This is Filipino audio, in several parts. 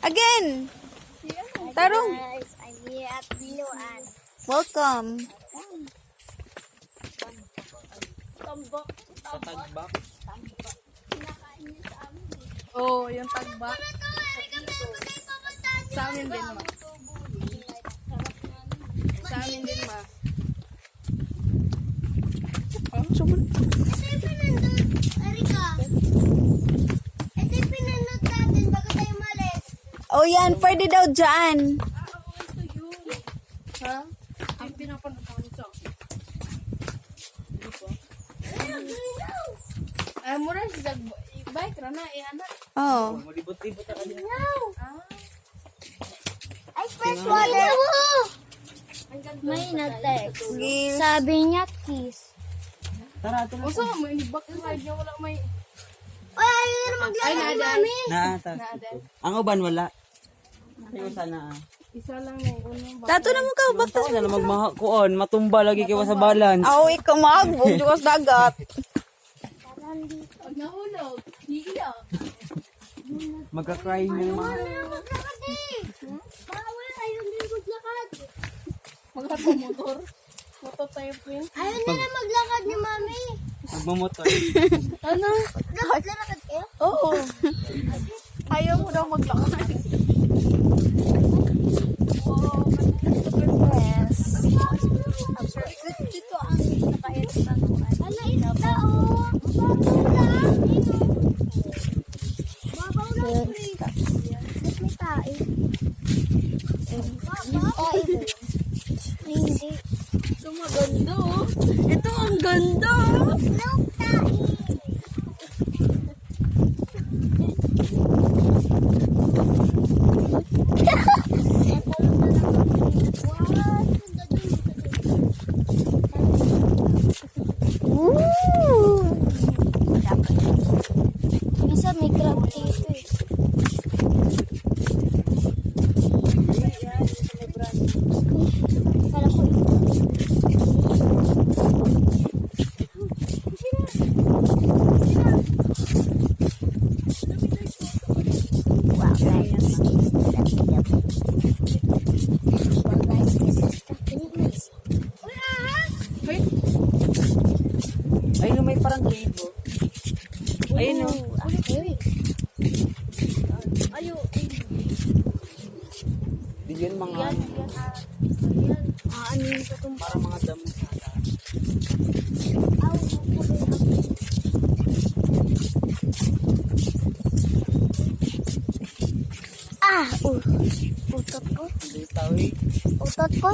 Again. Tarong. Guys, I'm here at Biluan. Welcome. Tambak. Tagbak. Oh, yung tagbak. Sa amin din, ma. Sa amin din, ma. Ito yung pinindot, Erika. Ito yung pinindot natin bago tayo malis. Oh, yan. Pwede daw dyan. Ha? Ay, pinapanood ko sa akin. Ay, mura siya bike ra na, anak. Oh. Mulibot-libot ka din. Ay, fresh water. May nag-text. Sige. Sabi niya kiss. Tara, ito na. Usa mo yung backside niya wala may Ay, ayaw na maglaro ni Mami. Naata. naadan. Ang uban wala. Yung sana. Isa lang na unang bak. Dato na mo ka. Bakta. Basta na magmahakuan, matumba lagi kayo sa balance. Aw, ikaw magbog. Duwas dagat. Pag nahulog, hiiyak. Magka-cry na yung mga. Ayaw na maglakad eh. Bawal, ayaw na maglakad. Maghat mo motor. Motor tayo, Queen. Ayaw na maglakad ni Mami. Magmamotor. Ano? Lakad kayo? Oo. Ayaw mo daw maglakad. Yes. Dito ang nakait na nuan. Ala, isda o. Babaw lang. Babaw lang. Ba't may tae? Babaw? Hindi. Ito maganda, oh. Ito ang ganda. Look, tae. Minsan may crab dito eh. Kala ko wow, guys. Wow, guys, this is the Philippines. Wait. Ayun, may parang cave. Ayun o. Ayo. Di yun mga Ano yung tutumba? parang mga damo. Utot ko. Hindi tawi. Utot ko.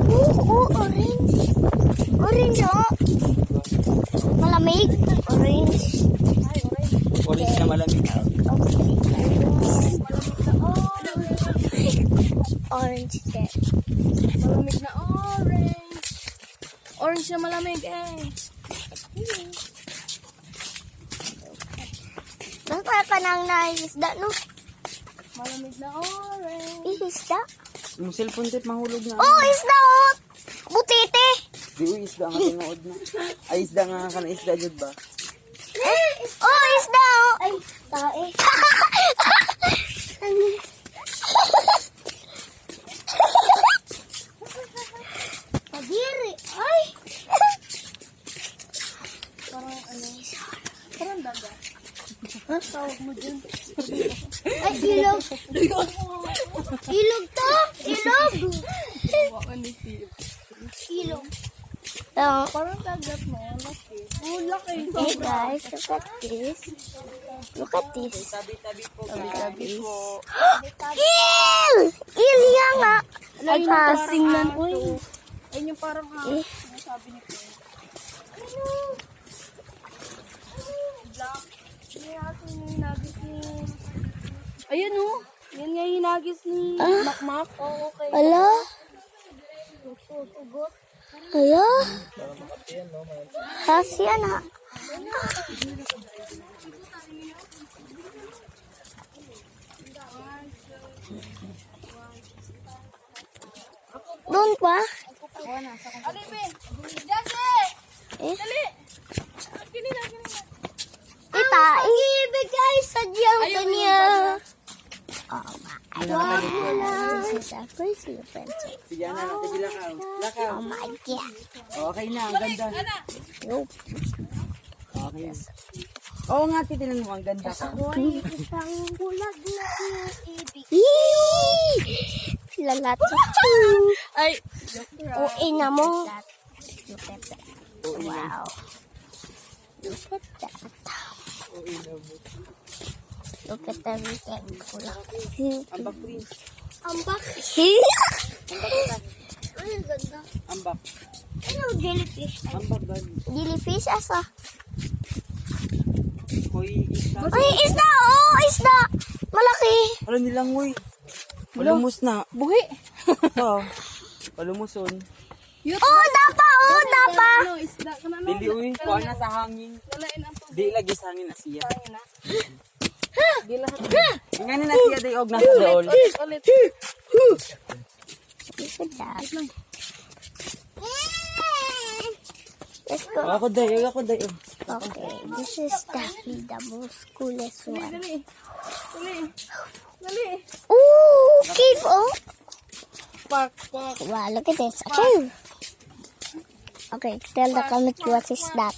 Orange. Orange, oh. Malamig. Orange. Orange na malamig. Orange din. Malamig na orange. Orange na malamig eh. Bakit pa nang naisda, no? Malamig na orange. Isda? Yung cellphone tip mahulog na. Oh, isda, oh. Butite. Di uy, isda nga tinood na. Ay, isda nga ka na isda jud ba? Oh, isda, oh. Ay, tae. Pagiri. Ay. Parang daga. Tawag mo dyan. Ay, ilog. Ilog to. Ilog. Waka ni Steve. Ilog. Oh. Parang dagat mo. Laki. Oh, laki. Hey guys, look at this. Look at this. Tabi-tabi po. Tabi po. Il! Il yan nga. Ay, yung parang Tingnan, ato. uy. Ayun yung parang Eh. sabi ni Queen. Black. Yung hinagis ni... Ayun oh. Yan nga yung hinagis ni Makmak. Oh, okay. Ala? Ala? Hasya na. ba? Alipin! Jesse! Eh? Dali! Kinina. Kita, ibigay sa Diyang Ayaw, kanya. Ano Wow, nakalit? this is a crazy adventure. Sige, Ana. Sige, lakaw. Lakaw. Oh my God. Okay na, ang ganda. Ana! Nope. Okay na. Oo nga, titinan mo, ang ganda ka. Hoy, isang bulag na ibig. Yee! Lalat sa Ay! O ina mo. Look at that. Wow. Look at that. Look at everything. Ambak, Prince. Ambak. Ay, ganda. Ambak. Ano, jellyfish? Ambak, gan. Jellyfish asa? Hoy, isa. Ay, isda! Oh, isda! Malaki. Ano nilang, hoy? Palumos na. Buhi! Oo. Palumuson. Oh, dapa! Oh, dapa! Ano, isda ka na no? Dili, uy. Kuha na sa hangin. Lalain ang tubig Di lagi sa hangin na siya. na. Gila. Ingani na siya, day, og nasa dool. Ulit. Look at that. Let's go. Ako, day, ako, day. Okay, this is definitely the most coolest one. Dali. Dali. Ooh, cave, oh. Pak. Wow, look at this. Okay. Okay, tell the comment what is that.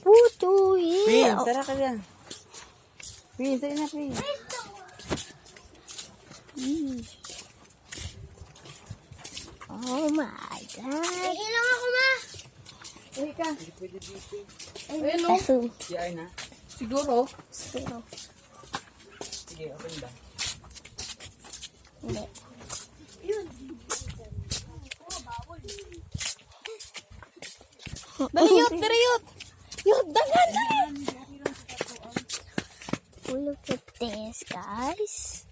Puto, Prince, yeah. tara ka yan. Prince, tara na, Prince. Oh my God. Ilang ako ma. Uy ka. Ayun no. Kaso, Si ay na. Siguro. zero. Sige, open ba? Hindi. Dali yut. Dali yut. Yut, dagan. Look at this, guys.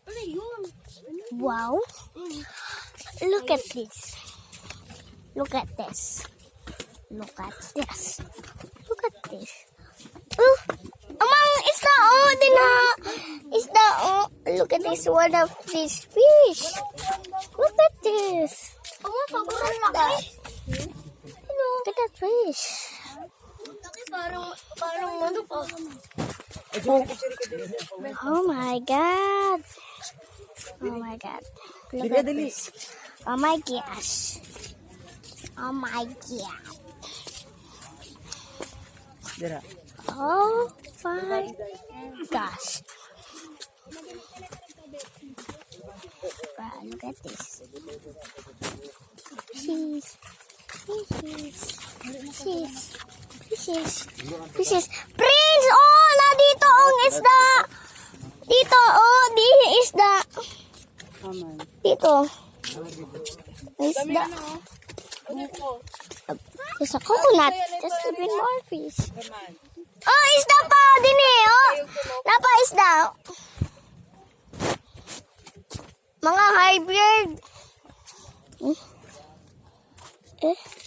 Wow. Look at this. Look at this. Look at this. Look at this. Oh, amang isda oh, dina. Isda oh. Look at this one of these fish. Look at this. Look at that fish. Parang ano pa. Oh my God. Oh my God. Look Dili, at dili. this. Oh my gosh. Oh my God. Dira. Oh my gosh. Wow, look at this. Fishes. Fishes. Prince! Oh, nandito ang isda! Dito, oh, di isda. Aman. Dito. Isda. There's a coconut. Just even more fish. Oh, isda pa din eh. Oh, napa isda. Mga hybrid. Eh?